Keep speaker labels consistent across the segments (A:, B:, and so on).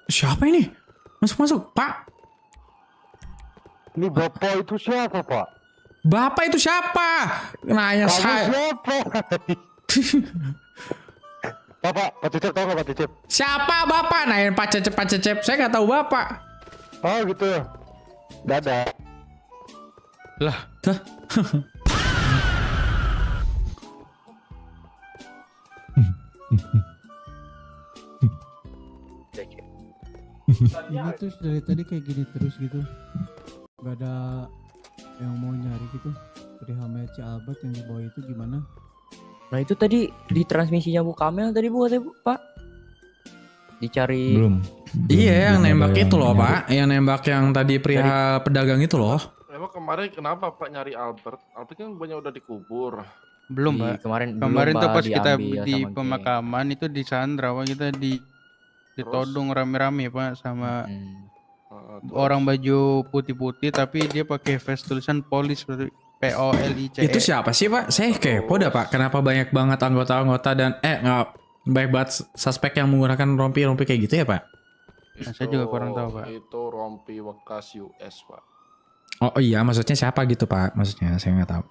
A: Siapa ini? Masuk, Pak.
B: Ini bapak itu siapa, Pak?
A: Bapak itu siapa? Nanya
B: Kamu
A: saya.
B: siapa? Pak Cecep tahu nggak Pak Cecep?
A: Siapa Bapak? Nanyain Pak Cecep. Saya nggak tahu Bapak.
B: Oh gitu. Dadah.
A: Lah, dah.
C: Ini terus dari tadi kayak gini terus gitu. Gak ada yang mau nyari gitu. Perihal mayat si Albert yang dibawa itu gimana?
D: Nah itu tadi di transmisinya Bu Kamel tadi Bu katanya Bu, Pak. Dicari.
E: Belum.
A: Iya, yang
E: Belum
A: nembak
E: ada
A: itu loh,
E: nyari.
A: Pak. Yang nembak yang tadi pria pedagang itu loh.
F: Emang kemarin kenapa Pak nyari Albert? Albert kan banyak udah dikubur.
G: Belum,
D: di
G: Pak.
D: kemarin
G: Kemarin
D: belum,
G: tuh
D: Pak,
G: pas kita
D: diambil
G: di
D: sama geng.
G: pemakaman itu di Sandra, Pak, kita ditodong rame-rame, Pak, sama orang baju putih-putih tapi dia pakai vest tulisan polis berarti POLICE.
A: Itu siapa sih, Pak? Saya kepo dah, Pak. Kenapa banyak banget anggota-anggota dan nggak banyak banget suspek yang menggunakan rompi-rompi kayak gitu ya, Pak?
G: Nah, saya juga kurang tahu, Pak.
F: Itu rompi bekas US, Pak.
A: Oh iya, maksudnya siapa gitu, Pak? Maksudnya saya nggak tahu.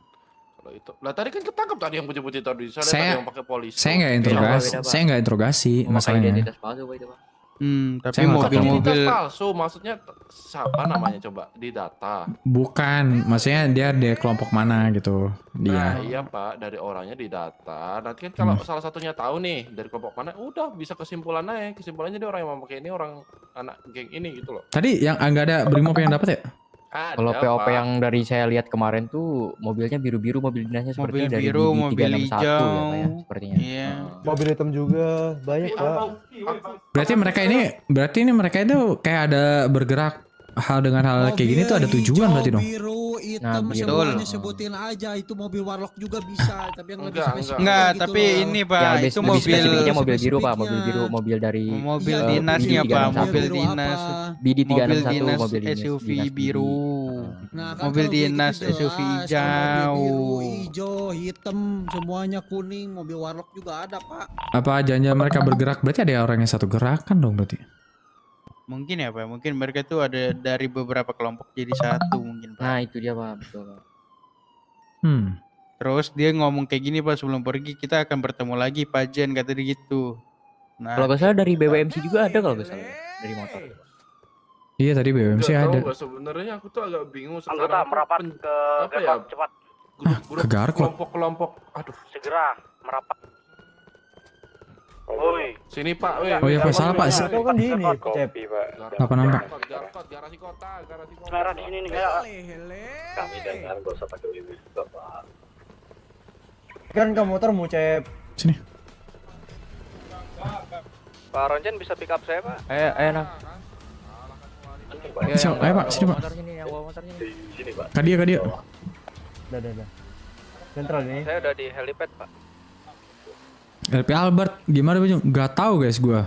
F: Kalau itu. Lah tadi kan ketangkap tadi yang putih-putih tadi. Saya
A: Saya-
F: tadi yang pakai polisi.
A: Saya nggak interogasi.
D: beda, Pak.
A: Saya nggak interogasi
D: Memakai
A: masalahnya.
D: identitas palsu Pak itu, Pak.
G: Tapi
A: Saya nggak tahu.
F: Identitas
G: mobil-mobil
F: palsu, maksudnya siapa namanya coba di data?
A: Bukan, maksudnya dia dari kelompok mana gitu.
F: Nah,
A: Dia.
F: iya Pak, dari orangnya di data. Nanti kan kalau salah satunya tahu nih dari kelompok mana, udah bisa kesimpulan aja. Kesimpulannya dia orang yang memakai ini orang anak geng ini gitu loh.
A: Tadi yang nggak ada Brimob yang dapat ya?
F: Ada,
D: Kalau POP
F: Pak.
D: yang dari saya lihat kemarin tuh mobilnya biru-biru, mobil dinasnya
G: mobil
D: sepertinya dari
G: biru,
D: DD
G: mobil
D: 361
G: hijau.
D: ya Pak ya, sepertinya.
G: Iya.
B: Mobil hitam juga banyak,
F: Tapi
B: Pak.
A: Berarti ini mereka itu kayak ada bergerak hal dengan hal kayak gini tuh ada tujuan berarti dong.
C: Biru, hitam,
D: Nah, betul.
C: semuanya sebutin aja. Itu mobil Warlock juga bisa. Tapi yang lebih
F: Enggak,
C: spesifik
G: Enggak,
C: gitu
G: tapi
C: loh.
G: ini
D: Yang
G: Pak,
D: lebih
G: itu
D: lebih
G: mobil
D: spesifiknya mobil biru Pak, mobil
C: spesifiknya.
D: biru, mobil dari
G: mobil
C: Iya,
G: dinasnya
D: BD
G: Pak,
D: 361.
G: mobil
C: biru
G: dinas.
C: apa?
D: BD
G: Mobil
D: 361
G: dinas
D: mobil dinas
G: SUV
D: dinas
G: biru.
C: Nah, kan
G: Mobil
C: kalau kayak
G: dinas
C: gitu
G: SUV
C: jelas. Kalau mobil biru,
G: hijau.
C: hijau, hitam, semuanya kuning. Mobil Warlock juga ada, Pak.
A: Apa jangan mereka bergerak? Berarti ada orang yang satu gerakan dong berarti.
G: Mungkin ya Pak, mungkin mereka tuh ada dari beberapa kelompok jadi satu mungkin Pak.
D: Nah, itu dia Pak, betul Pak.
G: Terus dia ngomong kayak gini Pak, sebelum pergi kita akan bertemu lagi Pak Jen, kata dia gitu. Nah,
D: Kalau nggak salah dari BWMC juga ada kalau nggak salah dari motor.
A: Iya tadi BMC
F: Nggak
A: ada.
F: tahu nggak, sebenarnya aku tuh agak bingung sekarang.
H: Anggota
F: tuh
H: merapat
F: pen-
H: ke
F: apa ya?
H: cepat.
F: Grup-grup
A: ke Garkot.
F: kelompok-kelompok. Aduh,
H: Segera merapat. Woi,
F: sini Pak. weh.
A: Oh iya, Pak, salah, Pak.
B: Itu kan di ini, Cep.
F: Garkot,
A: Apa nampak?
F: Garkot, garasi kota.
H: merah di sini nih ya.
B: Kami dengar gak usah pakai wiwi, Bapak. Kan ke motormu, Cep.
A: Sini.
H: Pak Ronjen bisa pick up saya, Pak?
D: Ayo nah.
A: Siap, ayo, Pak, sini, Pak.
D: Motornya nih, yang bawa motornya nih.
A: Kak dia.
B: Dah. Sentral nih.
H: Saya udah di helipad, Pak.
A: LP Albert gimana Bang? Gak tahu guys gua.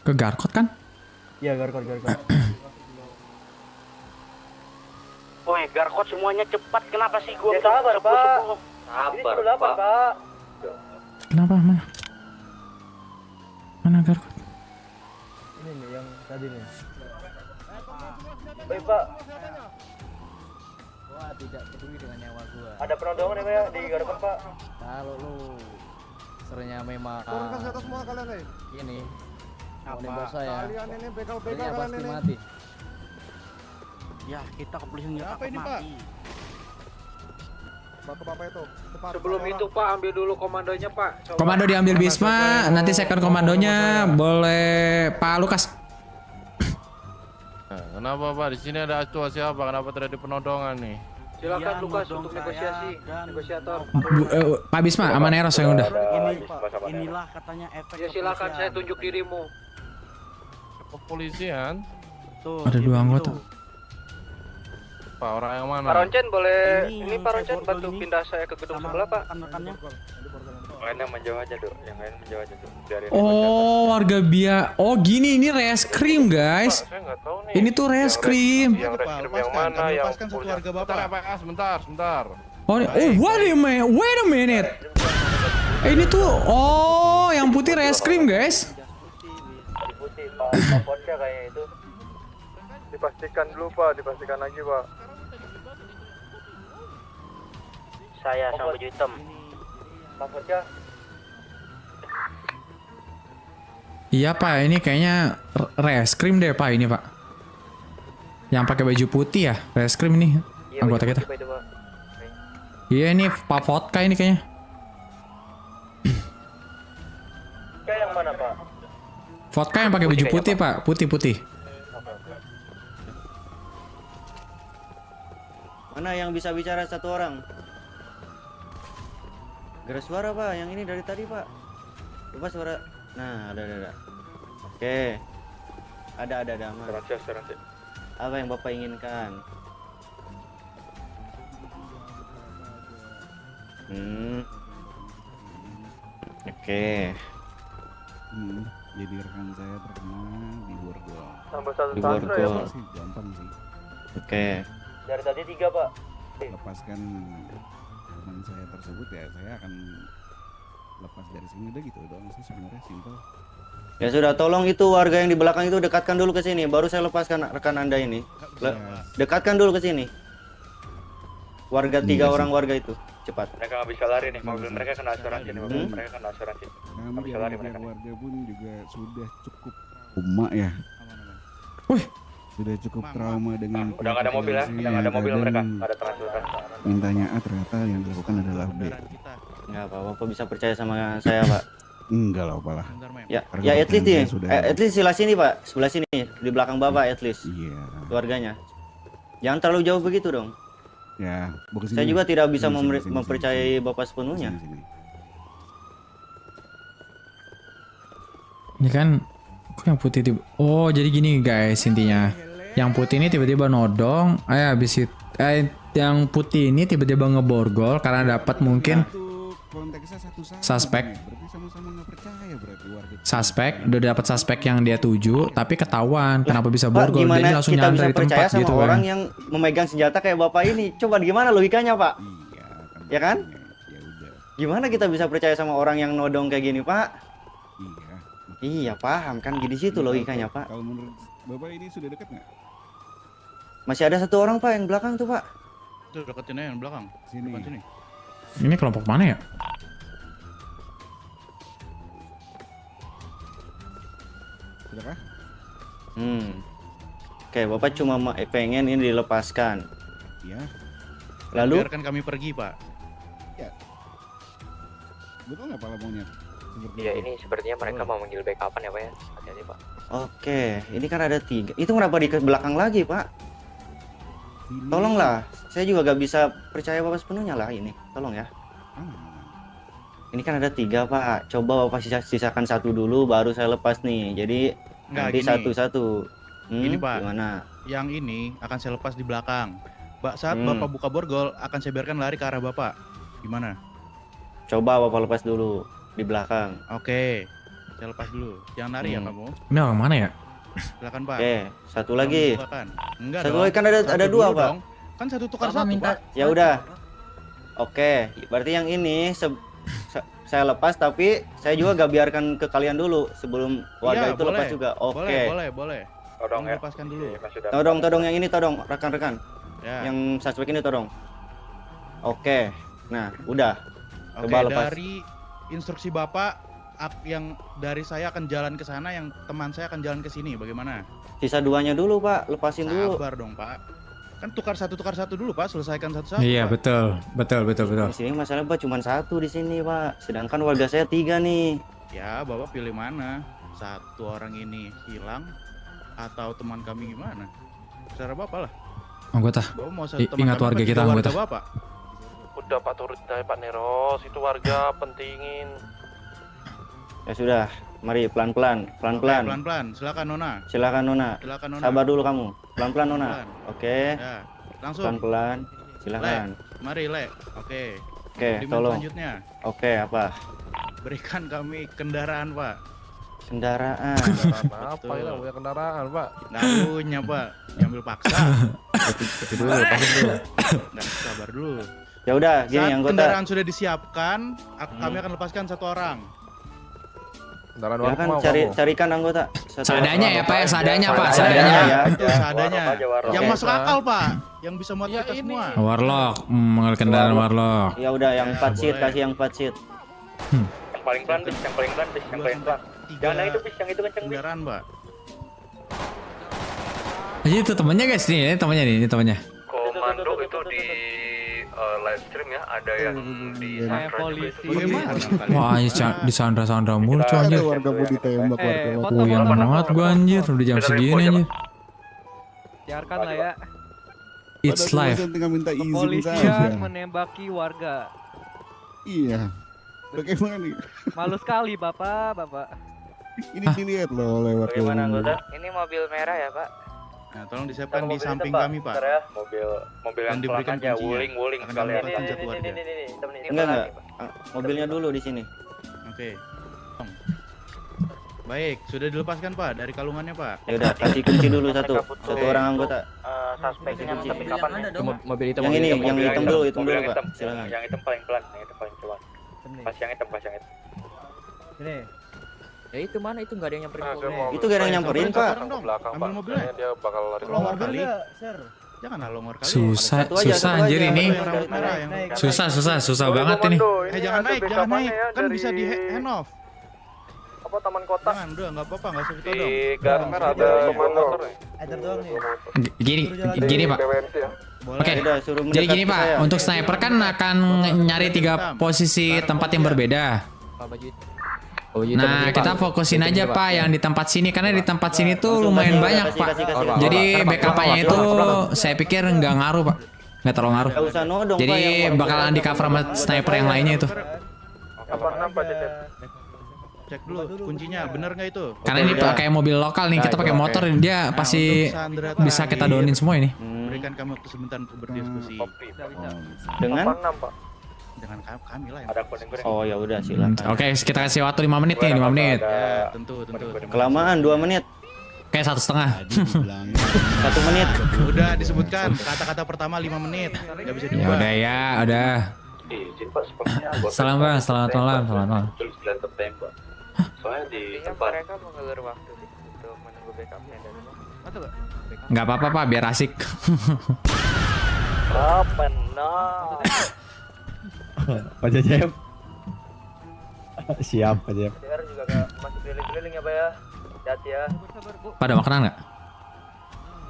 A: Ke Garkot kan?
B: Iya, Garkot.
H: Woi, Garkot semuanya cepat. Kenapa sih gua sabar, Pak? Sabar, Pak.
A: Kenapa mana? Mana Garkot?
B: Ini nih yang tadi nih.
H: Baik, Pak.
D: Wah, tidak peduli dengan nyawa gua.
H: Ada penodongan ya, Pak, ya, di Garkot, Pak.
D: Kalau lu serenya memang
B: Turunkan ke atas semua kalian nih.
D: ini apa saya
B: Kalian ini begal-begal
D: kayaknya
B: kalian
D: pasti
B: ini.
D: mati.
H: Ya, kita kepolisian nggak
B: Apa ini, Pak? Bapak itu. Cepat.
H: Sebelum itu, Pak, ambil dulu komandonya, Pak. Coba.
A: Komando diambil Bisma, nanti second komandonya boleh Pak Lukas.
F: Nah, kenapa Pak? Di sini ada situasi apa? Kenapa terjadi penodongan nih?
H: Silakan Lukas untuk negosiasi. Negosiator.
A: Pak Bisma, aman Eros yang udah.
H: Inilah katanya efek. Ya, silakan saya tunjuk dirimu.
F: Kepolisian?
A: Ada dua anggota.
F: Pak, orang yang mana?
H: Pak Roncen boleh ini Pak Roncen bantu pindah saya ke gedung sebelah, Pak.
B: Yang lain menjauh aja, Dok. Yang lain menjauh aja, Dok. Biarin
A: Oh, warga Bia. Oh, gini ini reskrim, guys.
F: Pak, saya nggak tahu nih.
A: Ini tuh reskrim.
F: Yang reskrim yang mana? Yang kepolisian? Bentar ya, Pak. Sebentar.
A: Oh, wait a minute. Ini tuh yang putih reskrim guys.
B: Putih Pak Vodka kayaknya itu.
E: Dipastikan dulu Pak, dipastikan lagi Pak.
H: Saya sama baju hitam.
B: Pak Vodka.
A: Iya Pak, ini kayaknya reskrim deh Pak ini Pak. Yang pakai baju putih ya, reskrim ini anggota kita.
B: Itu, Pak.
A: Iya ini Pak Vodka ini kayaknya.
B: Kayak yang mana Pak?
A: Vodka yang pakai baju putih Pak, putih.
I: Mana yang bisa bicara satu orang? Gara suara Pak, yang ini dari tadi Pak. Lupa suara. Nah, ada. Oke. Ada aman.
E: Sekarang.
I: Apa yang Bapak inginkan? Oke.
C: Jadi rekan saya terkena di borgol.
E: Tambah satu
I: Di
E: Sandra ya
I: borgol.
E: Pak.
C: Sih gampang sih.
I: Oke.
B: Dari tadi 3 Pak.
C: Lepaskan teman saya tersebut ya, saya akan lepas dari sini udah gitu doang sih sebenarnya, simpel.
I: Ya sudah, tolong itu warga yang di belakang itu dekatkan dulu ke sini, baru saya lepaskan rekan Anda ini. Dekatkan dulu ke sini. Warga 3 orang warga itu, cepat.
E: Mereka nggak bisa lari nih, mobil mereka kena asuransi nih, mobil mereka kena asuransi.
C: Kami
E: bisa
C: dari
E: lari
C: pihak
E: mereka nih.
C: warga pun juga sudah cukup trauma ya.
A: Wih.
C: Sudah cukup trauma dengan
E: Udah nggak ada mobil ya, udah nggak ada mobil mereka, nggak ada transportasi.
C: mintanya A, ternyata yang dilakukan adalah B.
I: Enggak apa-apa, Bapak bisa percaya sama saya, Pak.
C: Enggak lah, apalah.
I: Ya,
C: Karena
I: ya at least
C: saya
I: nih.
C: sudah-
I: At least sebelah sini, Pak. Sebelah sini, di belakang Bapak at least.
C: Iya.
I: Keluarganya. Jangan terlalu jauh begitu dong.
C: Ya, bawa ke
I: Saya
C: sini.
I: juga tidak bisa
C: Sini, sini,
I: mempercayai
C: sini.
I: Bapak sepenuhnya.
C: Sini.
A: Ini kan kok yang putih tiba. Oh, jadi gini guys intinya. Yang putih ini tiba-tiba nodong, habis itu yang putih ini tiba-tiba ngeborgol karena dapat mungkin
C: Untuk konteksnya satu-satu.
A: Suspek.
C: nih. Berarti sama-sama nggak percaya berarti warga.
A: udah dapat suspek yang dia tuju, tapi ketahuan kenapa bisa
I: Pak,
A: borgol,
I: gimana
A: jadi langsung
I: kita
A: nyandar
I: bisa
A: di
I: percaya
A: tempat
I: sama
A: gitu
I: orang
A: kan.
I: yang memegang senjata kayak Bapak ini? Coba gimana logikanya, Pak?
C: Iya,
I: Ya kan?
C: Ya udah.
I: Gimana kita bisa percaya sama orang yang nodong kayak gini, Pak?
C: Iya.
I: Iya, paham kan di situ logikanya, Pak.
C: Kalau menurut Bapak ini sudah dekat nggak?
I: Masih ada satu orang, Pak, yang belakang tuh, Pak.
G: Tuh deketin aja yang belakang.
C: Sini.
G: Depan sini.
A: Ini kelompok mana ya?
C: Sudahkah?
I: Oke, Bapak cuma pengen ini dilepaskan.
C: Iya.
I: Lalu
G: Biarkan kami pergi, Pak.
C: Betul nggak Pak maunya?
D: Iya, ini sepertinya mereka mau manggil backupan ya Pak ya. Hati-hati Pak.
I: Oke, ini kan ada 3. Itu kenapa di belakang lagi, Pak?
C: Sini.
I: Tolonglah, saya juga gak bisa percaya Bapak sepenuhnya lah ini. Tolong ya.
C: Aman.
I: Ini kan ada 3, Pak. Coba Bapak sisakan 1 dulu, baru saya lepas nih. Jadi
G: Nggak,
I: nanti
G: gini.
I: satu-satu.
G: Gini, Pak.
I: Gimana?
G: Yang ini akan saya lepas di belakang. Saat Bapak buka borgol, akan saya biarkan lari ke arah Bapak. Gimana?
I: Coba Bapak lepas dulu di belakang.
G: Oke. Saya lepas dulu. Jangan lari ya kamu.
A: Ini orang mana ya?
G: Silakan, Pak.
I: Oke, satu
G: Tolong
I: lagi.
G: dibukakan. Enggak
I: Satu
G: dong.
I: lagi kan ada
G: Satu
I: 2,
G: dulu
I: Pak.
G: dong. Kan satu tukar satu, Pak.
I: Ya udah. Oke, berarti yang ini saya lepas, tapi saya juga gak biarkan ke kalian dulu sebelum warga
G: Iya,
I: itu lepas
G: boleh.
I: juga. Oke.
G: Boleh.
E: Todong ya.
G: Lepaskan dulu.
I: Todong yang ini todong, rekan-rekan.
G: Ya.
I: Yang suspek ini todong. Oke. Nah, udah.
G: Oke,
I: Coba lepas.
G: dari instruksi Bapak yang dari saya akan jalan ke sana, yang teman saya akan jalan ke sini. Bagaimana?
I: Sisa 2-nya dulu, Pak. Lepasin dulu.
G: Sabar dong, Pak. Kan tukar satu dulu, Pak. Selesaikan satu-satu.
A: Iya,
G: Pak.
A: betul.
I: Di sini masalahnya Pak cuma 1 di sini, Pak. Sedangkan warga saya 3 nih.
G: Ya, Bapak pilih mana? Satu orang ini hilang atau teman kami gimana? Terserah Bapak lah.
A: Anggota.
G: Bapak mau
A: Ingat
G: kami
A: warga
G: apa
A: kita,
G: juga
A: anggota.
G: Bapak.
F: Udah Pak turut aja Pak Neros, itu warga pentingin.
I: Ya sudah, mari pelan-pelan,
G: Oke,
I: pelan-pelan.
G: pelan-pelan. Silakan Nona.
I: Silakan Nona.
G: Silakan Nona.
I: Sabar dulu kamu. Pelan-pelan Nona.
G: Pelan.
I: Oke.
G: Ya, langsung.
I: Pelan-pelan. Silakan.
G: Mari, Le. Oke.
I: Oke,
G: Komplimen
I: tolong.
G: Selanjutnya,
I: Oke, apa?
G: berikan kami kendaraan, Pak.
I: Kendaraan.
F: Apa
G: Betul.
F: ya punya kendaraan Pak?
G: Nggak punya, Pak. Diambil paksa.
I: Itu dulu, lepasin dulu.
G: Nggak, sabar dulu.
I: Ya udah, gini
G: Saat
I: anggota.
G: kendaraan sudah disiapkan, kami akan lepaskan satu orang.
F: Dalam
I: Ya kan carikan anggota.
A: Seadanya ya Pak, seadanya Pak,
I: Seadanya
A: seadanya.
I: ya.
J: Itu seadanya. Yang
I: Oke.
J: masuk akal, Pak. Yang bisa muat kita semua.
A: Warlock, mengenal kendaraan Warlock.
I: Ya udah yang 4 seat
J: boleh.
I: kasih yang 4 seat.
E: Yang paling pelan bis, yang paling pelan bis, yang paling pelan. Jangan yang itu bis, yang itu kenceng bis.
J: Kendaraan, Pak.
A: Jadi itu temannya guys nih, ini temannya nih, ini temannya.
E: Komando itu di live stream ya, ada yang di polisi.
A: Wah, ini di Sandra mulu cuy anjir.
C: Warga mau ditembak warga.
A: Puyeng banget gua anjir, udah jam segini anjir.
K: Biarkan lah ya.
A: It's live.
C: Tinggal minta izin
K: Kepolisian menembaki warga.
C: Iya. Bagaimana nih?
K: Malu sekali bapak.
C: Ini dilihat loh lewat.
B: Bagaimana anggota?
K: Ini mobil merah ya pak.
J: Nah, tolong disiapkan di samping kami, Pak.
E: Mobil yang
J: Dan diberikan
E: pelan aja,
J: kuncinya.
E: wuling
J: Akan
E: sekalian.
J: kami letakkan satu warga.
I: Enggak. Mobilnya dulu di sini.
J: Oke. Tolong. Baik, sudah dilepaskan, Pak, dari kalungannya, Pak.
I: Ya udah kasih kunci dulu satu orang anggota.
B: Suspeknya tapi kapan ya?
D: Mobil hitam.
I: Yang ini, yang hitam dulu,
E: Mobil yang
I: Pak.
E: hitam.
I: Silakan.
E: Yang hitam paling pelan, yang hitam paling pelan. Pas yang hitam.
B: Ini.
D: Ya itu mana itu nggak ada yang nyamperin.
I: Itu gak ada yang nyamperin, Pak.
J: Dong.
F: Belakang,
J: Ambil
F: Pak.
J: mobilnya.
F: Kayaknya dia bakal lari
J: Longor
F: keluar.
J: kali.
B: Sir.
J: Janganlah longor kali.
A: Susah
I: Satu aja, satu
A: anjir
I: aja.
A: ini.
J: Yang rambut merah, yang rambut merah.
A: Susah banget ini.
J: Jangan naik. Kan bisa di hand off.
E: Apa taman kota?
J: Jangan, udah nggak apa-apa, nggak usah ditodong.
E: Di Garmer ada motor nih.
B: Eder doang nih.
A: Gini Pak.
J: Boleh.
A: Oke.
I: Udah suruh
A: Jadi
I: mendekat
A: gini
I: ke
A: Pak,
I: saya.
A: untuk sniper kan akan nyari 3 posisi tempat yang berbeda. Nah, kita fokusin aja Pak yang di tempat sini karena di tempat sini tuh lumayan banyak Pak. Jadi backup-nya itu saya pikir nggak ngaruh Pak, nggak terlalu ngaruh.
I: Nggak usah nodong, Pak,
A: Jadi
I: yang
A: bakalan di cover sama sniper yang lainnya itu.
J: Cek dulu kuncinya, bener nggak itu?
A: Karena ini pakai mobil lokal nih, kita pakai motor dia
J: Nah,
A: pasti
J: untuk Sandra
A: bisa kita
J: tadi,
A: donin semua ini.
J: Berikan kami waktu sebentar untuk berdiskusi.
I: Dengan
J: Dengan kami lah yang
E: Ada kuning-kuning.
I: Oh ya udah silakan.
A: Oke, kita kasih waktu 5 menit nih, 5 menit.
J: Ya, tentu.
I: Kelamaan 2 menit.
A: Kayak 1,5.
I: 1 menit.
J: Udah disebutkan kata-kata pertama 5 menit. Nggak bisa
A: Ya
J: diubah.
A: udah ya, udah.
E: Izin Pak, sepertinya anggota
A: Salam Bang, selamat malam, selamat malam.
E: Terus kalian tertembak. Soalnya di tempat
K: mereka mengulur waktu untuk menunggu backupnya dari mana?
A: Nggak apa-apa Pak, biar asik.
B: Apa nah?
C: Pak Jajep. Siap Pak Jajep.
B: CR juga gak masih keliling-keliling ya Pak ya. Hati ya.
A: Pada makanan nggak?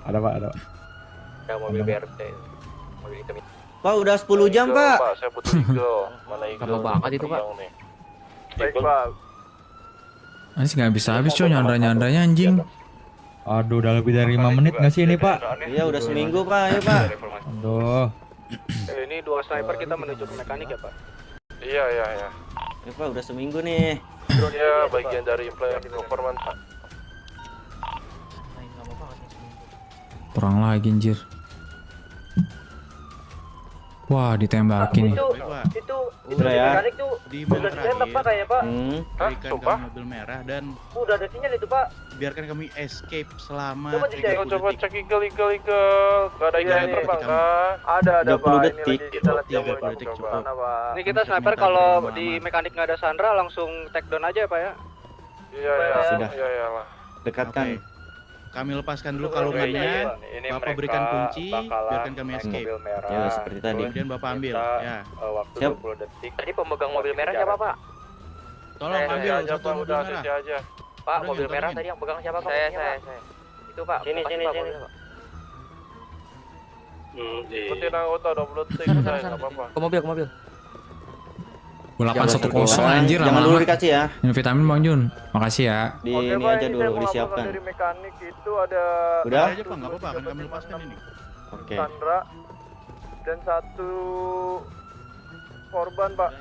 C: Ada Pak, ada.
E: yang mobil BRT. Mobil hitam.
I: Pak udah 10 jam, Pak.
F: Pak, saya butuh eagle. Mana eagle?
D: Lama banget itu, Pak.
F: Nih.
E: Baik Pak.
A: Ini sih nggak bisa habis cuy, nyandra-nyandranya anjing.
C: Aduh, udah lebih dari 5 menit nggak sih ini Pak?
I: Iya udah seminggu, Pak. Ayo, Pak.
C: Aduh.
E: Ini 2 sniper kita menuju ke mekanik ya Pak.
F: Iya.
I: Ya, Pak udah seminggu nih.
F: Iya, bagian dari performance Pak.
A: Perang lagi anjir. Wah, ditembakin nih.
B: Itu
I: Udah ya.
B: mekanik tuh
J: Di
B: udah
J: menit
B: ditembak Pak
J: terakhir,
B: kayaknya Pak.
J: berikan
F: Sumpah?
J: kami mobil merah dan
B: Udah ada sinyal itu Pak.
J: biarkan kami escape selama
B: Coba dicek.
J: 30
F: Coba
J: detik.
F: cek eagle. Gak ada eagle
J: Iya,
F: yang terbang
J: iya.
F: kah?
E: Ada
I: 30
E: Pak. Ini
I: detik.
E: lagi kita lihat
J: 30 detik cukup.
E: Ini kita sniper kalau di mekanik nggak ada Sandra langsung take down aja Pak ya.
F: Iya.
I: Sudah.
F: Iya lah.
I: Dekatkan.
J: Oke. Kami lepaskan dulu kalungannya.
E: Ini
J: Bapak
E: mereka
J: berikan kunci,
E: bakalan
J: biarkan kami
E: naik
J: escape.
E: mobil merah.
I: Ya, seperti tadi.
J: Kemudian Bapak ambil.
E: Kita,
J: Ya.
E: Waktu
I: Siap.
E: 20 detik.
K: Tadi pemegang mobil merah siapa Pak?
J: Tolong ambil
F: Saya aja
J: satu
F: Pak,
J: mobil
F: udah
J: merah.
F: sisi aja.
K: Pak,
J: Udah,
K: mobil
J: gitu,
K: merah
J: tolongin.
K: tadi yang pegang siapa Pak? Saya. Itu Pak.
B: Sini,
K: Pasti,
B: sini,
K: Pak,
B: sini.
K: mobilnya, Pak.
F: Ikutin anggota 20 detik saya nggak apa-apa.
D: Ke mobil.
A: 810 anjir
I: Jangan dulu
A: lama-lama.
I: dikasih ya.
A: Minum vitamin Bang Jun. Makasih ya.
I: Di ini aja dulu disiapkan.
E: Dari mekanik itu ada
I: Udah?
J: Aja Pak, nggak apa-apa, akan kami lepaskan ini.
I: Oke.
E: Sandra dan 1 korban Pak.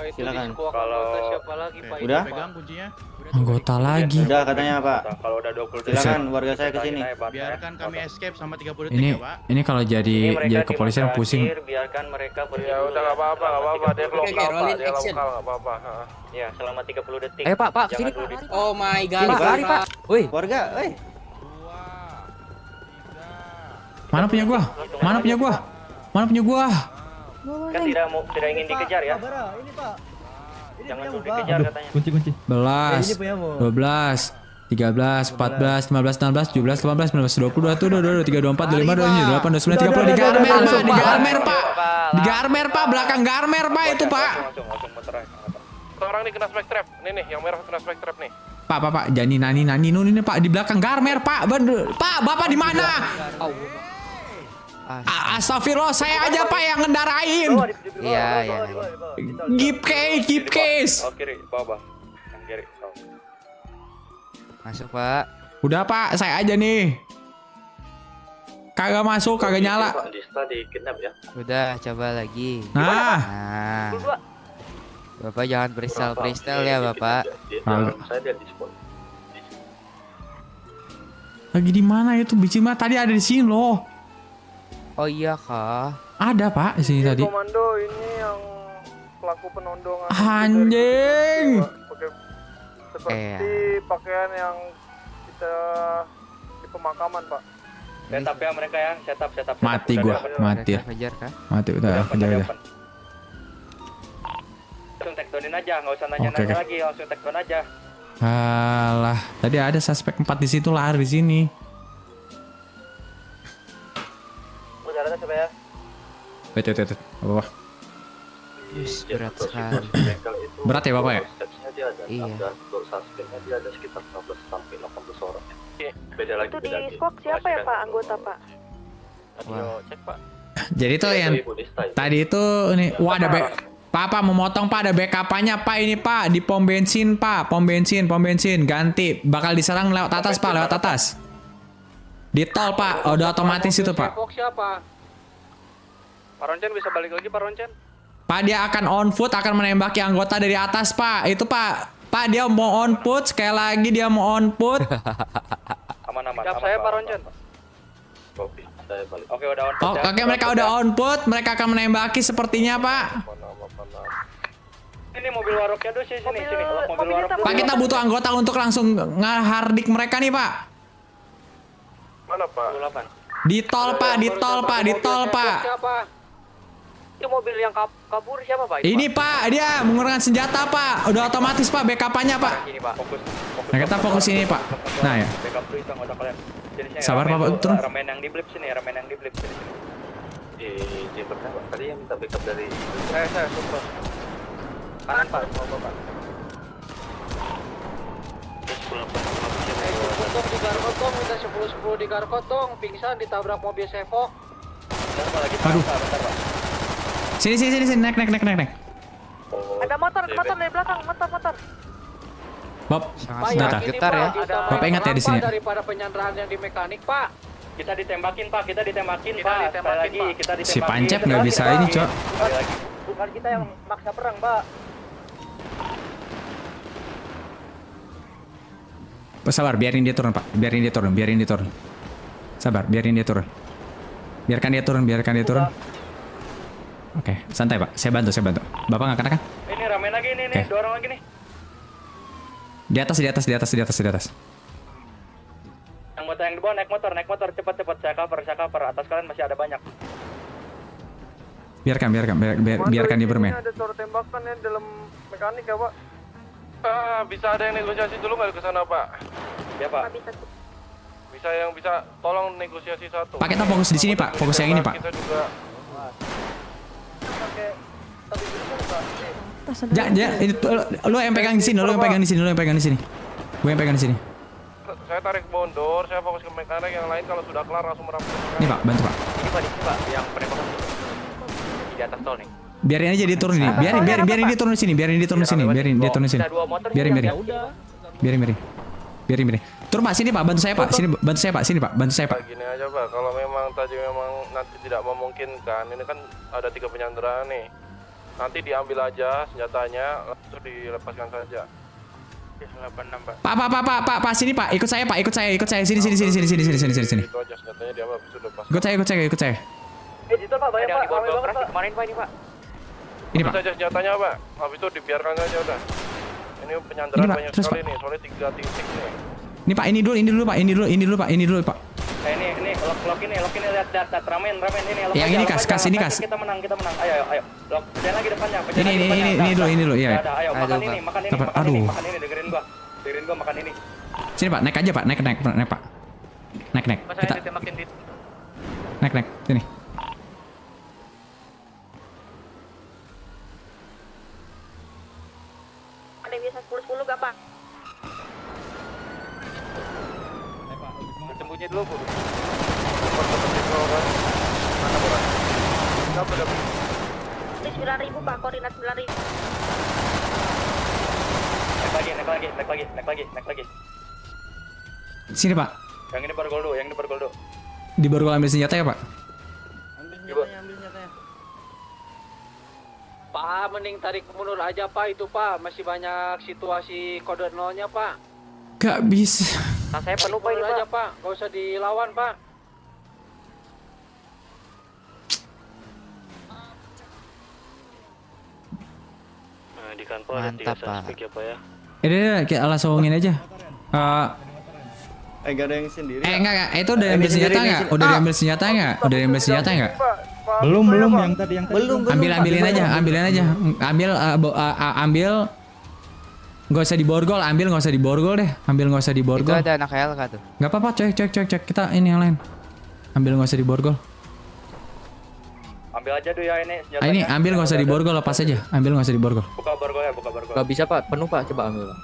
I: Silakan.
E: Kalau
K: Siapa lagi Pak?
I: Udah?
J: Pegang kuncinya.
A: Anggota lagi.
I: Udah katanya, Pak.
E: kalau udah 20 detik
I: Silakan warga saya ke sini.
J: Biarkan kami escape sama 30 detik
A: Ini
J: ya, Pak.
A: ini kalau jadi kepolisian pusing.
B: Biarkan mereka pergi
F: Ya
B: dulu
F: udah nggak apa-apa. Dia lokal Pak, dia lokal nggak apa-apa.
B: Ya, selama 30 detik.
D: Ayo Pak, kesini
B: Jangan
D: Pak.
B: dulu
D: Oh my god. Pak, lari Pak. Woi,
I: Warga,
A: Mana punya gua?
B: Kan tidak ingin dikejar ya.
H: Jangan
B: punyamu,
H: dulu
B: Pak.
H: dikejar katanya.
C: Kunci.
A: 11,
B: Ini punyamu.
A: 12, 13, 14, 15, 16, 17, 18, 19, 20, 21, 22, 23, 24, 25, 26, 27, 28, 29, 30, di Garmer, Pak. Di Garmer, Pak. Di Garmer, Pak. Belakang Garmer, Pak. Itu, Pak.
H: Langsung muter aja.
F: Orang nih kena spek trap. Nih yang merah kena spek trap nih.
A: Pak. Jani, Nani, ini, Pak. Di belakang Garmer, Pak. Pak, Bapak di mana? Astagfirullah, saya aja, Pak, yang ngendarain.
D: Iya.
A: Keep case.
H: Oh kiri, bawah. Yang kiri. Oh.
D: Masuk, Pak.
A: Udah, Pak. Saya aja nih. Kagak masuk, kagak nyala.
H: Dista di kidnap ya.
D: Udah, coba lagi.
A: Nah.
D: Bapak jangan freestyle ya, Bapak.
H: Saya dia di spot.
A: Lagi di mana itu? Bicin mah tadi ada di sini loh.
D: Oh iya kah?
A: Ada, Pak, di sini tadi.
K: Komando ini yang pelaku penodongan.
A: Anjing.
K: Seperti pakaian yang kita di pemakaman, Pak.
H: Setup ya mereka ya, setup.
A: Mati gua, mati.
D: Fajar kah?
A: Mati udah, udah.
H: Langsung take downin aja, nggak usah nanya-nanya
A: Oke.
H: lagi, langsung take down aja.
A: Alah, tadi ada suspek 4 di situ lari di sini.
B: Udah ada coba ya.
A: Wait. Apa?
D: Berat sekali.
A: Berat ya, Bapak ya?
D: Iya.
H: Untuk suspeknya dia ada sekitar 15 sampai 18 orang. Beda lagi.
K: Itu di squad siapa ya, Pak? Anggota, Pak?
D: Wah.
H: Cek, Pak.
A: Jadi tuh yang tadi itu nih, wah ada Pak memotong, Pak, ada backup-nya, Pak, ini, Pak, di pom bensin, Pak, pom bensin, ganti, bakal diserang lewat atas, Pak, lewat atas. Di tol, Pak, udah otomatis itu, Pak.
K: Siapa? Pak Roncen bisa balik lagi, Pak Roncen?
A: Pak, dia akan on foot, akan menembaki anggota dari atas, Pak. Itu, Pak, dia mau on foot, sekali lagi dia mau on foot.
H: Aman.
K: Siap saya, Pak Roncen.
H: Oke, saya balik. Oke, udah on.
A: Oh, oke, mereka udah on foot, mereka akan menembaki sepertinya, Pak.
H: Ini mobil waroknya dulu sini. Mobil warok.
A: Pak, kita butuh anggota untuk langsung ngehardik mereka nih, Pak.
F: Mana, Pak?
H: 28.
A: Di tol, Pak, di tol, Pak.
K: Siapa?
H: Itu mobil yang kabur siapa, Pak?
A: Ini, Pak, dia menggunakan senjata, Pak. Udah otomatis, Pak, backup-nya, Pak.
H: Ini, Pak. Fokus.
A: Nah, kita fokus ini, Pak. Nah, ya.
H: Backup dulu itu anggota kalian. Jenisnya
A: Sabar, Pak, turun.
H: Ramen yang di blip sini, ramen yang di blip sini. Pak. Tadi yang minta backup dari saya Supro. Kanan, Pak. Bapak.
K: Kotong di Garkotong, minta 10-10 di Garkotong, pingsan ditabrak mobil Sevok.
A: Aduh. Sini, naik.
K: Ada motor dari belakang, motor.
A: Bob,
D: Sangat
A: data.
D: getar ya.
A: Bapak ingat ya di sini.
K: Daripada penyanderaan yang di mekanik, Pak.
H: Kita ditembakin, Pak. Sekali lagi, kita ditembakin.
A: Si Pancep nggak bisa ini, Cok.
H: Sekali lagi.
B: Bukan kita yang maksa perang, Pak.
A: Sabar, biarin dia turun, Pak. Biarin dia turun. Sabar, biarin dia turun. Biarkan dia turun. Oke, santai, Pak. Saya bantu. Bapak nggak kena kan?
H: Ini ramen lagi nih,
A: Oke.
H: 2 orang lagi nih.
A: Di atas.
H: Anggota yang di bawah naik motor, cepat. Saya cover. Atas kalian masih ada banyak.
A: Biarkan dia bermain.
K: Ada suara tembakan ya dalam mekanik ya, Pak.
F: Bisa ada yang negosiasi dulu nggak ke sana, Pak?
H: Ya, Pak.
F: Bisa yang bisa tolong negosiasi satu.
A: Pak, kita fokus di sini, Pak. Fokus yang ini, Pak.
F: Kita juga
A: Lu yang pegang di sini. Gue yang pegang di sini.
F: saya tarik mundur, saya fokus ke mekanik, yang lain kalau sudah kelar langsung merapat.
A: Ini, Pak, bantu, Pak.
H: Ini, Pak, yang penembakan di atas tol nih.
A: Biarin aja dia turun ini. Biarin dia turun di sini. Biarin. Turun, Pak, sini, Pak. Bantu saya, Pak. Sini, Pak.
F: Gini aja, Pak, kalau memang tadi memang nanti tidak memungkinkan, ini kan ada 3 penyanderaan nih. Nanti diambil aja senjatanya, langsung dilepaskan saja. 86, Pak.
A: Pak, sini, Pak. Ikut saya. Sini.
F: Itu aja senjatanya diambil, habis itu lepas.
A: Ikut saya.
B: Di tol, Pak, banyak,
H: Ada yang
B: Pak.
H: di bawah
B: Ramai banget,
H: operasi
B: Pak.
H: kemarin, Pak, ini, Pak.
A: Ini, Pak.
F: Lepas saja senjatanya, Pak. Habis itu dibiarkan saja udah. Ini penyanderaan
A: Ini, Pak.
F: banyak
A: Terus,
F: sekali
A: Pak.
F: nih, soalnya 3 titik nih.
A: Ini, Pak. Ini dulu, Pak.
H: Ini lock ini lihat ramen ini lock.
A: Yang
H: aja,
A: ini
H: lock
A: kas,
H: aja,
A: kas ini
H: lock
A: kas.
H: aja, kita menang. Ayo. Lock pecahin lagi depannya. pecahin lagi depannya.
A: Ini dulu, iya.
H: Udah, ayo makan ini,
A: Apa? Aduh.
H: makan ini, dengerin gua makan ini.
A: Sini Pak, naik aja Pak, naik Pak. Naik. Kita
H: Ditembakin di
A: naik, sini.
L: Ada yang biasa 10-10 gak, Pak?
H: sembunyi dulu, Bu.
L: Ini 9.000, Pak. Koordinat 9.000.
H: Naik lagi.
A: Sini Pak.
H: Yang ini bargol do.
A: Di borgol ambil senjata ya Pak.
I: Ambil senjatanya.
K: Pak, mending tarik mundur aja, Pak. Itu, Pak. Masih banyak situasi kode nolnya, Pak.
A: Gak bisa.
K: Nah, saya penuh, Pak. Ini, aja, Pak. Gak usah dilawan, Pak.
H: Nah, di kantor ada 3 suspek ya, Pak ya.
A: Kita langsungin aja.
I: Gak ada yang sendiri.
A: Enggak. Itu udah ambil senjata enggak? Udah diambil senjata enggak?
C: Belum yang tadi
I: Belum.
A: Ambilin aja. Ambil. Nggak usah diborgol, nggak usah diborgol.
D: Itu ada anak LK tuh.
A: Nggak apa-apa, cek. Kita ini yang lain. Ambil nggak usah diborgol.
H: Ambil aja dulu ya ini senjatanya.
A: Ini ambil nggak usah diborgol, lepas aja. Ambil nggak usah diborgol.
H: Buka bargol.
D: Gak bisa, Pak. Penuh, Pak. Coba ambil, Pak.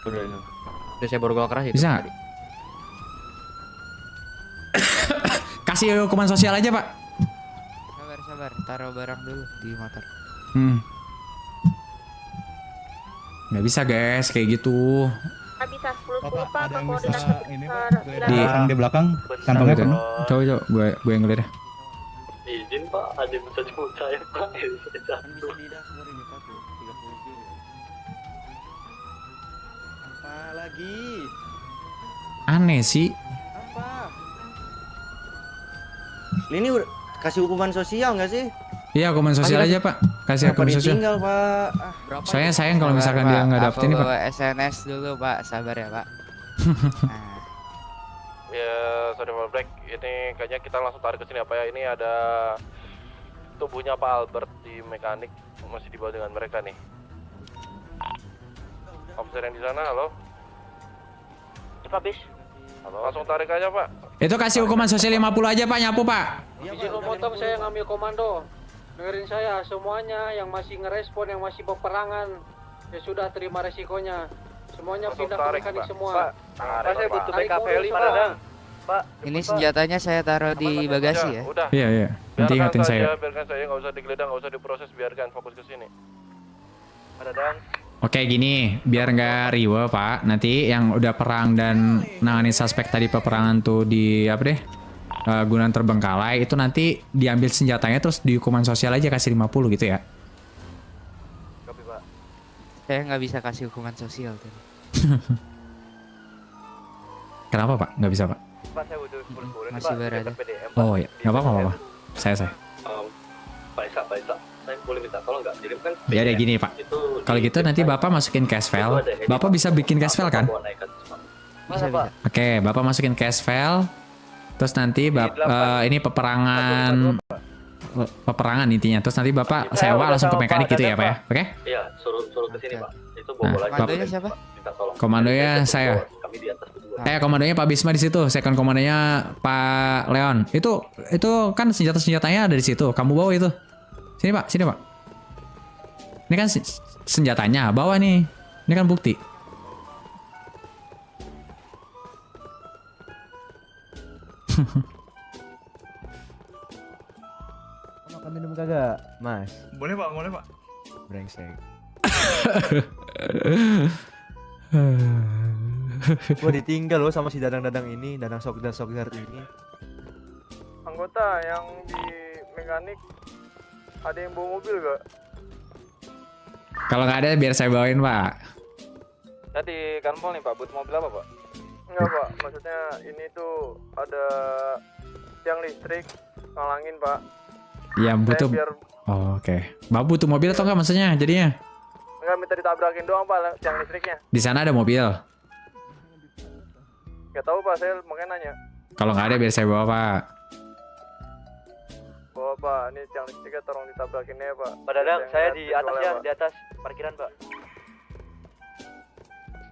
D: Udah saya borgol keras itu.
A: Bisa nggak?
D: tadi.
A: Kasih hukuman sosial aja Pak.
D: Sabar. Taruh barang dulu di motor.
A: Nggak bisa guys, kayak gitu.
L: Nggak bisa 10-10, Pak. Ke koordinat
A: Di
C: orang di belakang kantongnya penuh.
A: Coba, gue yang ngeliat ya.
E: Izin Pak, ada yang bisa jemput saya Pak.
I: Apa lagi?
A: Aneh sih.
I: Apa? Ini udah kasih hukuman sosial nggak sih?
A: Iya, hukuman sosial aja Pak. Kasih hukuman sosial.
I: Tinggal Pak.
A: Soalnya sayang kalau misalkan dia nggak dapet ini Pak.
D: Bawa SNS dulu, Pak. Sabar ya, Pak.
F: Ya, sorry Pak Black, ini kayaknya kita langsung tarik ke sini apa ya? Ini ada tubuhnya Pak Albert di mekanik, masih dibawa dengan mereka nih. Officer yang di sana, halo?
H: Cepat, bis.
F: Halo, langsung tarik aja Pak.
A: Itu kasih hukuman sosial 50 aja Pak, nyapu Pak.
K: Izin memotong, saya ngambil komando. Dengerin saya, semuanya yang masih ngerespon, yang masih peperangan, ya sudah terima resikonya. Semuanya
F: Langsung
K: pindah ke
F: tarik,
K: mekanik
F: Pak.
K: semua.
F: Pak,
H: Saya butuh
K: Tarik
H: backup
K: mundur
H: heli,
K: semua.
H: Pak. Pak.
D: Ini senjatanya saya taruh di bagasi ya.
F: Udah.
A: Iya. Nanti ingatin saya.
F: Biarkan saya, nggak usah digeledah, nggak usah diproses, biarkan fokus ke sini. Ada dan.
A: Oke gini, biar nggak riwe Pak. Nanti yang udah perang dan nangani suspek tadi peperangan tuh di apa deh? Gunung Terbengkalai itu nanti diambil senjatanya terus di hukuman sosial aja kasih 50 gitu ya.
F: Kopi Pak.
D: Saya nggak bisa kasih hukuman sosial tuh.
A: Kenapa Pak? Nggak bisa Pak?
H: Pak, saya butuh 10
D: Masih berada.
A: Oh iya, nggak apa-apa. Saya.
E: Pak Isa, saya boleh minta tolong nggak? Jadi kan
A: Ya deh gini Pak. Kalau gitu nanti Bapak masukin cash file. Bapak bisa bikin cash file kan?
D: Bisa.
A: Oke, Bapak masukin cash file. Terus nanti ini peperangan intinya. Terus nanti Bapak sewa langsung ke mekanik gitu ya Pak ya? Oke?
E: Iya, suruh ke sini Pak. Itu
A: Nah,
E: bawa lagi.
D: Komandonya siapa?
E: Minta tolong.
A: Komandonya saya.
E: Kami di atas berdua.
A: Komandonya Pak Bisma di situ. Second komandonya Pak Leon. Itu kan senjatanya ada di situ. Kamu bawa itu. Sini Pak. Ini kan senjatanya. Bawa nih. Ini kan bukti.
B: Makan minum kagak, Mas?
J: Boleh Pak.
B: Brengsek. Gua ditinggal loh sama si Dadang-Dadang ini, Dadang Sogdar ini.
F: Anggota yang di mekanik ada yang bawa mobil gak?
A: Kalau nggak ada biar saya bawain Pak.
F: Tadi kanpol nih Pak, butuh mobil apa Pak? Enggak Pak, maksudnya ini tuh ada tiang listrik ngalangin Pak.
A: Ya butuh.
F: Saya biar
A: Oh, oke. Bapak butuh mobil atau nggak maksudnya jadinya?
F: enggak minta ditabrakin doang Pak tiang listriknya.
A: Di sana ada mobil.
F: Gak tahu Pak, saya makanya nanya.
A: Kalau nggak ada biar saya bawa Pak.
F: Oh Pak, ini yang ketiga tolong ditabrakin ya Pak.
H: Pak Dadang,
F: Yang
H: saya
F: lihat
H: di
F: visualnya,
H: atas ya,
F: Pak.
H: di atas parkiran Pak.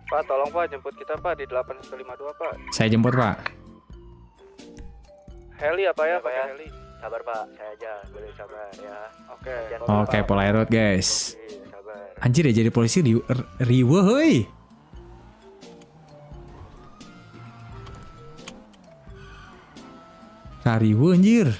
K: Pak, tolong Pak jemput kita Pak di 8152 Pak.
A: Saya jemput Pak.
F: Heli apa ya,
H: Pak
F: pakai
H: ya.
F: heli.
H: Sabar Pak, saya aja, boleh sabar ya.
F: Oke.
A: Oke, Polaroid guys.
H: Oke, sabar.
A: Anjir ya jadi polisi riwe heuy. Riwe anjir.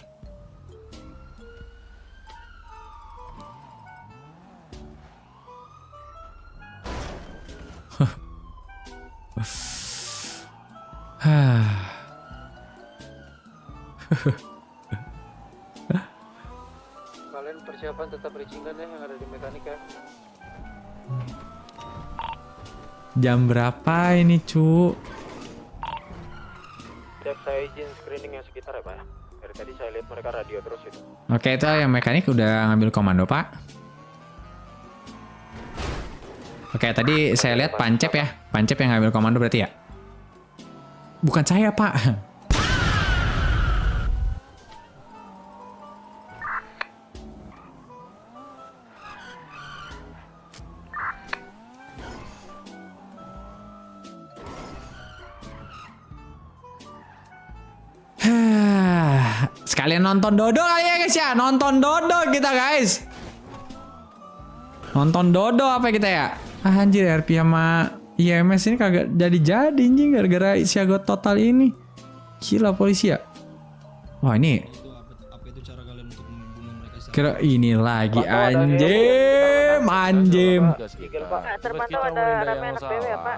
K: Kalian persiapan tetap bridgingan ya yang ada di mekanik ya.
A: Jam berapa ini, cu?
F: Siap, saya izin screening yang sekitar ya Pak. Dari tadi saya lihat mereka radio terus itu.
A: Oke, itu yang mekanik udah ngambil komando, Pak. Oke, tadi saya lihat Pancep ya. Pancep yang ngambil komando berarti ya? Bukan saya, Pak. Sekalian nonton Dodo kali ya guys ya. Nonton Dodo kita guys. Nonton Dodo apa kita ya? Ah, anjir RP sama IMS ini kagak jadi-jadi anjing gara-gara siaga total ini. Gila polisi ya. Wah ini. Kira ini lagi anjim. Anjim.
L: Pak, terpantau ada rame anak BW ya Pak.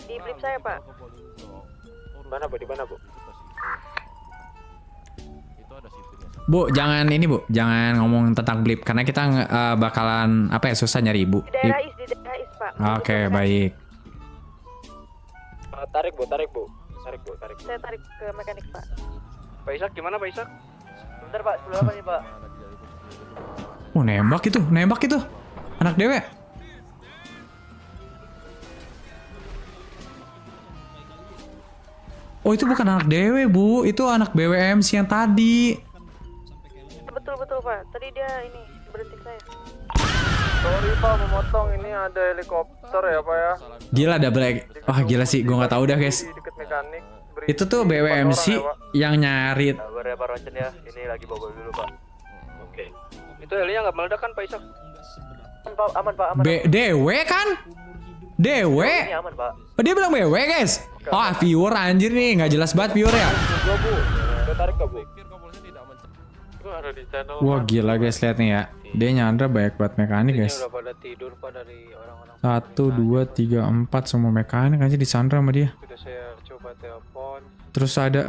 L: Di blip saya Pak.
F: Mana Bu? Di mana Bu?
A: Bu, jangan ini Bu, jangan ngomong tentang blip karena kita bakalan apa ya susah nyari Ibu.
L: Di daerah Is Pak.
A: Oke, baik.
F: Tarik Bu. Tarik.
L: Saya tarik ke mekanik Pak.
K: Pak Isak gimana Pak Isak?
H: Bentar Pak, sebelah apa nih Pak?
A: Oh, nembak itu. Anak dewe. Oh, itu bukan anak dewe, Bu. Itu anak BWMC yang tadi.
L: Betul Pak. Tadi dia ini berhenti saya.
F: Sorry Pak, memotong. Ini ada helikopter ya Pak ya.
A: Gila double egg. Wah, gila sih. Gue nggak tahu dah, guys.
F: Di dekat mekanik.
A: Itu tuh BWMC yang nyari.
H: Sabar ya Pak Roncen ya, ini lagi bawa dulu Pak.
F: Oke.
K: Itu helinya nggak meledak kan Pak Isak?
H: Aman Pak.
A: Dewe kan? Dewe.
H: Ini aman Pak.
A: Oh, dia bilang BW, guys. Oh, viewer anjir nih. Nggak jelas banget viewer ya.
F: Udah tarik ke Bu. Ada di channel.
A: Wah, gila guys. Lihat nih ya. Dia nyandra banyak banget mekanik,
K: Ini
A: guys.
K: udah pada tidur Pak dari orang-orang.
A: 1, 2, 3, 4 semua mekanik aja disandra sama dia.
K: Sudah saya coba telepon.
A: Terus ada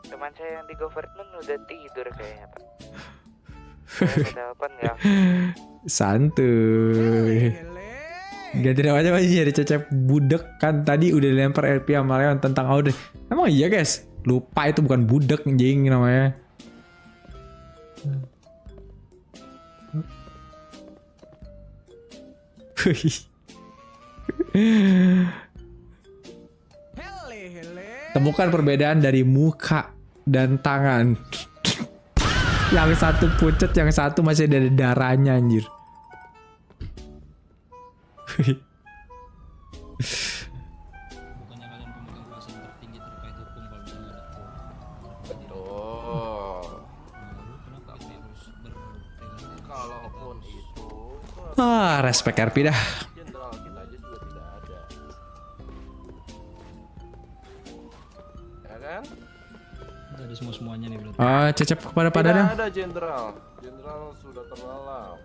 H: Teman saya yang di government udah tidur kayaknya Pak. Saya telepon ya.
A: santuy. Gak tidak aja masih jadi cecep budek kan tadi udah dilempar RP sama Leon tentang Audrey. Emang iya guys? Lupa itu bukan budek anjing namanya. Temukan perbedaan dari muka dan tangan. Yang satu pucet, yang satu masih ada darahnya anjir.
F: Kalaupun itu
A: Respect RP dah.
F: jenderal kita aja juga tidak ada. Ya kan?
C: Ada semuanya nih berarti.
A: Cecep kepada Padang.
F: Tidak ada jenderal. Jenderal sudah terlalu.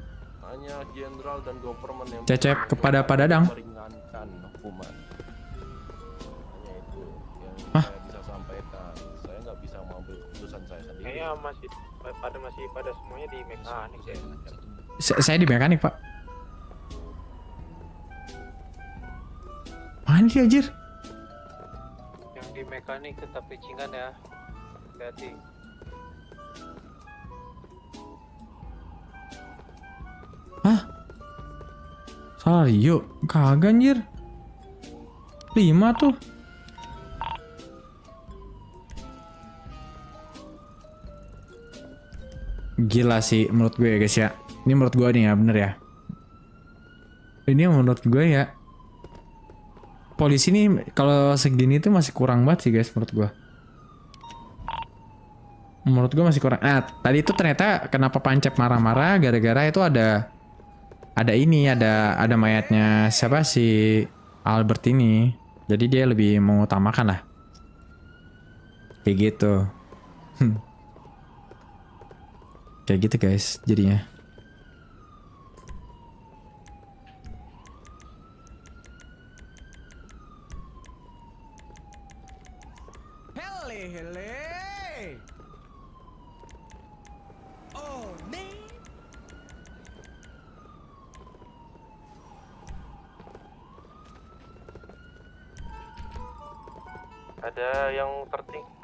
F: Hanya jenderal dan government yang
A: Cecep kepada Padang.
F: meringankan hukuman. Hanya itu yang saya bisa sampaikan. Saya nggak bisa mengambil keputusan saya sendiri. Kayaknya masih pada semuanya di mekanik ya.
A: Saya di mekanik, Pak. Mana dia anjir?
K: Yang di mekanik tetap pitchingan ya. Hati-hati.
A: Salah Rio, kagak anjir. 5 tuh. Gila sih menurut gue ya guys ya. Ini menurut gue nih ya, bener ya. Ini menurut gue ya. Polisi nih kalau segini tuh masih kurang banget sih guys menurut gue. Menurut gue masih kurang. Tadi itu ternyata kenapa Pancep marah-marah gara-gara itu ada mayatnya siapa si Albert ini. Jadi dia lebih mengutamakan lah. Kayak gitu. Kayak gitu guys jadinya.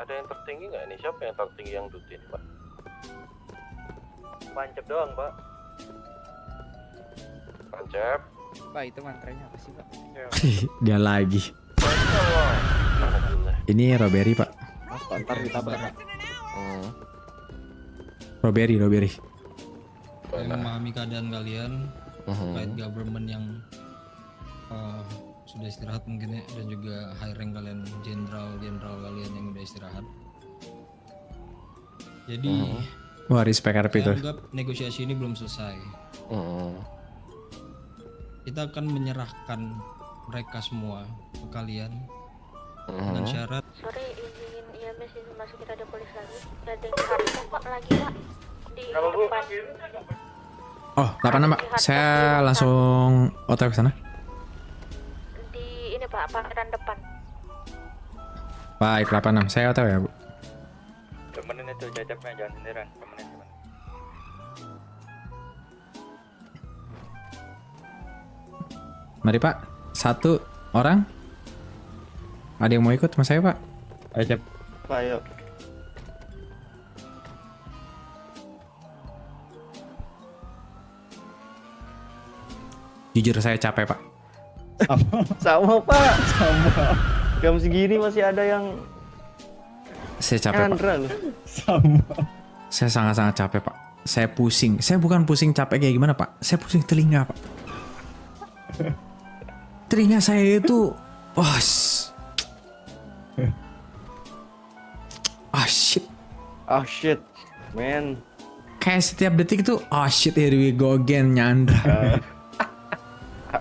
F: Ada yang tertinggi nggak nih? Siapa yang tertinggi yang duty ini, Pak?
B: Pancep doang, Pak.
F: Pancep.
D: Pak, itu mantranya apa sih, Pak?
A: Dia lagi. Ini Roberi pak.
D: Ntar ditabar.
A: Roberi.
M: Saya memahami keadaan kalian terkait government yang sudah istirahat mungkin ya, dan juga high rank kalian, jenderal kalian yang udah istirahat. Jadi
A: wah, respect RP
M: saya
A: tuh.
M: anggap negosiasi ini belum selesai. Kita akan menyerahkan mereka semua ke kalian dengan syarat.
L: Sorry, izin IMS itu masukin ada polis lagi. Ada yang harus pak lagi pak di depan.
A: Oh, 86 pak. Saya langsung OTW ke sana.
L: Di ini pak, parkiran depan.
A: Baik, 86. Saya OTW ya bu.
B: Temenin itu Cacepnya, jangan sendirian. Temenin.
A: Mari pak. 1 orang. Ada yang mau ikut sama saya pak?
I: Ayo Cep. Pak, ayo.
A: Jujur saya capek pak.
I: Sama pak. Jam segini masih ada yang
A: Saya capek pak.
I: Andra loh.
A: Saya sangat-sangat capek pak. Saya pusing. Saya bukan pusing capek kayak gimana pak. Saya pusing telinga pak. Telinga saya itu,
I: shit, man.
A: Kayak setiap detik tuh, shit, here we go again, Nyandra.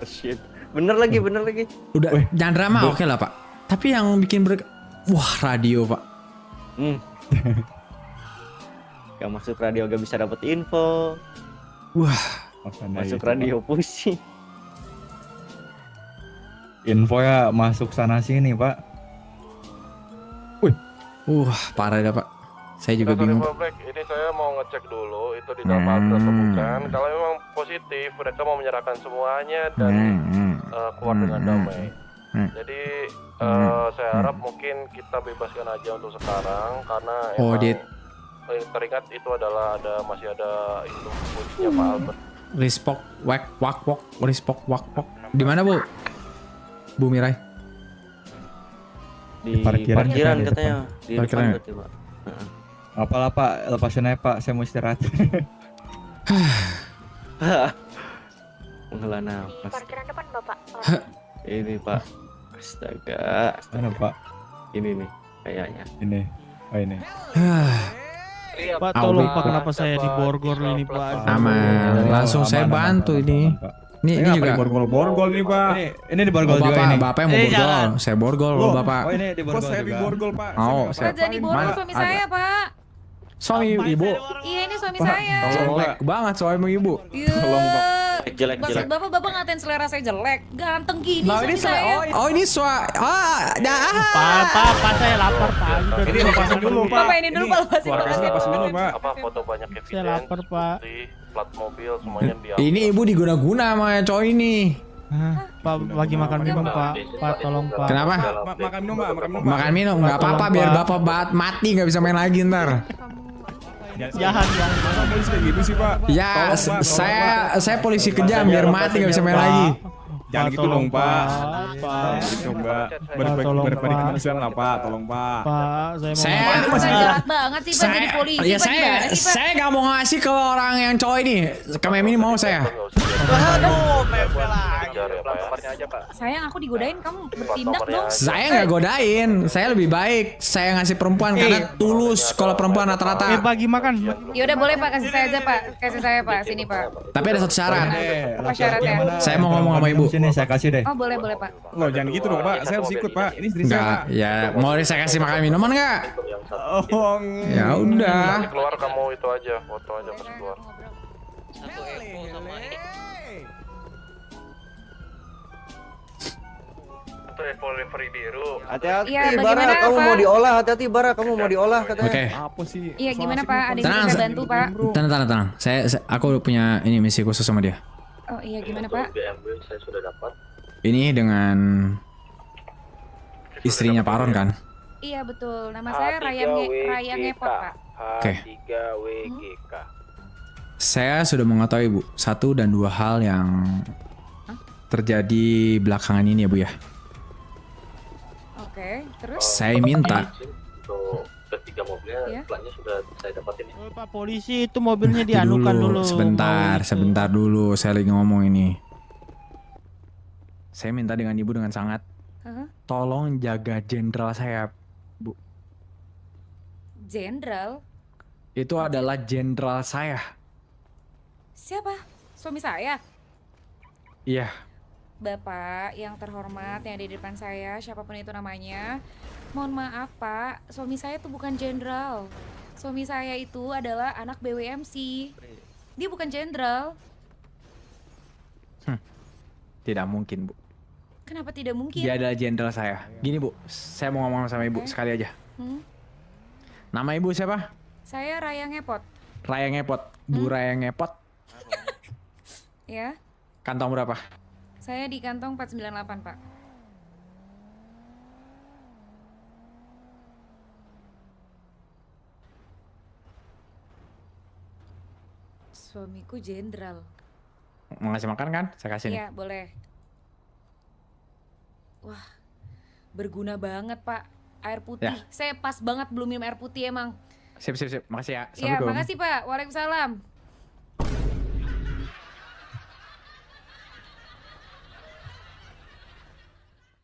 I: Shit, bener lagi.
A: Udah, Nyandra mah oke lah pak. Tapi yang bikin wah, radio pak.
I: Gak masuk radio gak bisa dapet info.
A: Wah,
I: masuk radio pusing.
C: Info ya masuk sana sini pak.
A: Parah dah pak. Saya juga bingung.
F: Republik, ini saya mau ngecek dulu itu di dalam hal atau bukan. Kalau memang positif, mereka mau menyerahkan semuanya dan keluar dengan damai. Jadi saya harap mungkin kita bebaskan aja untuk sekarang karena teringat itu adalah masih ada itu kuncinya Pak Albert.
A: Respok wak. Di mana bu? Bu Mirai.
I: Di parkiran katanya. Di
A: parkiran.
I: depan Pak.
C: Apalah pak, lepasin aja pak, saya mau istirahat.
I: Menghela
L: Di
I: nafas.
L: parkiran depan bapak.
I: Ini pak. Astaga.
C: Mana pak?
I: Ini nih kayaknya.
C: Ini. Oh ini.
G: Pak, tolong pak, kenapa saya di borgol ini pak?
A: Aman. Langsung saya bantu ini. Ini juga
C: borgol nih pak. Ini di borgol juga ini.
A: Bapak yang mau borgol. Saya borgol bapak.
C: Oh ini di borgol juga. Saya di borgol pak.
A: Saya
L: Jadi borgol suami saya pak.
A: Suami ibu.
L: Iya ini suami saya.
A: Jelek banget suami ibu.
L: Tolong pak.
I: Jelek.
L: Maksud bapak ngatain selera saya jelek, ganteng gini
A: Nah, ini
L: suami saya.
A: ini
G: Pak, saya lapar pak.
C: Ini lepasin dulu pak.
L: Bapak ini dulu pak
C: Lepasin dulu pak.
F: Apa foto banyak evidence?
G: Saya lapar pak.
F: Plat mobil semuanya diambil.
A: Ini ibu diguna-guna sama cowok ini.
G: Pak lagi makan minum pak. Pak tolong pak.
A: Kenapa?
C: Makan minum pak.
A: Makan minum nggak apa-apa biar bapak mati nggak bisa main lagi ntar.
N: Jahat. Masa polisi kayak gitu sih, Pak?
A: Ya, saya polisi kejam biar mati nggak bisa main lagi.
N: Jangan gitu dong, Pak. Coba berbalik kemanusiaan lah, Pak. Tolong, Pak.
A: Saya
L: jahat banget sih Pak jadi polisi.
A: Ya
L: Pak, gimana sih, Pak?
A: saya nggak mau ngasih ke orang yang cowok ini. Kami ini mau saya.
H: Aduh, pempel lagi.
L: Sayang aku digodain, kamu bertindak dong.
A: Saya nggak godain. Saya lebih baik. Saya ngasih perempuan karena tulus. Kalau perempuan rata-rata.
N: Bagi makan.
L: Ya udah boleh Pak, kasih saya aja Pak. Kasih saya Pak, sini Pak.
A: Tapi ada satu syarat.
L: Apa syaratnya?
A: Saya mau ngomong sama ibu.
B: Sini saya kasih deh.
L: Oh boleh Pak.
N: Loh, jangan gitu dong, Pak. Saya harus ikut, Pak. Ini istri saya,
A: Enggak,
N: Pak.
A: ya mau saya kasih makan minuman nggak?
B: Oh,
A: Ya udah.
F: Nanti keluar kamu itu aja, foto aja pas keluar. Itu revolver biru.
I: Hati-hati
L: Iya,
I: Bara,
L: bagaimana,
I: kamu
L: Pak?
I: mau diolah. Hati-hati Bara, kamu mau diolah katanya.
A: Oke.
N: Apa sih?
L: Iya gimana Pak? Ada yang
A: Tenang,
L: bisa bantu Pak?
A: Tenang. Aku punya ini misi khusus sama dia.
L: Oh iya gimana Pak?
E: Saya sudah dapat.
A: Ini dengan istrinya Pak Aron kan?
L: Iya betul. Nama saya Raya Ngepot Pak.
A: Oke.
F: H3WGK.
A: Saya sudah mengetahui Bu, 1 dan 2 hal yang terjadi belakangan ini ya Bu ya.
L: Oke, terus?
A: Saya minta
E: Untuk ketiga mobilnya,
L: Iya.
E: plannya sudah saya dapatin ya.
N: Pak polisi itu mobilnya dianukan dulu.
A: Sebentar dulu, saya lagi ngomong ini. Saya minta dengan ibu dengan sangat, tolong jaga jenderal saya, Bu.
L: Jenderal?
A: Itu adalah jenderal saya.
L: Siapa? Suami saya?
A: Iya.
L: Bapak yang terhormat yang ada di depan saya, siapapun itu namanya. Mohon maaf Pak, suami saya tuh bukan jenderal. Suami saya itu adalah anak BWMC. Dia bukan jenderal.
A: Tidak mungkin, Bu.
L: Kenapa tidak mungkin?
A: Dia adalah jenderal saya. Gini, Bu, saya mau ngomong sama ibu sekali aja. Nama ibu siapa?
L: Saya Raya Ngepot.
A: Raya Ngepot. Bu Raya Ngepot.
L: Ya,
A: Kantong berapa?
L: saya di kantong 498 Pak. Suamiku jenderal.
A: Mau ngasih makan kan? Saya kasih nih.
L: Iya, boleh. Wah, berguna banget Pak. Air putih.
A: Ya.
L: Saya pas banget belum minum air putih emang.
A: Sip. Makasih ya.
L: Iya,
A: Assalamualaikum.
L: makasih Pak. Waalaikumsalam.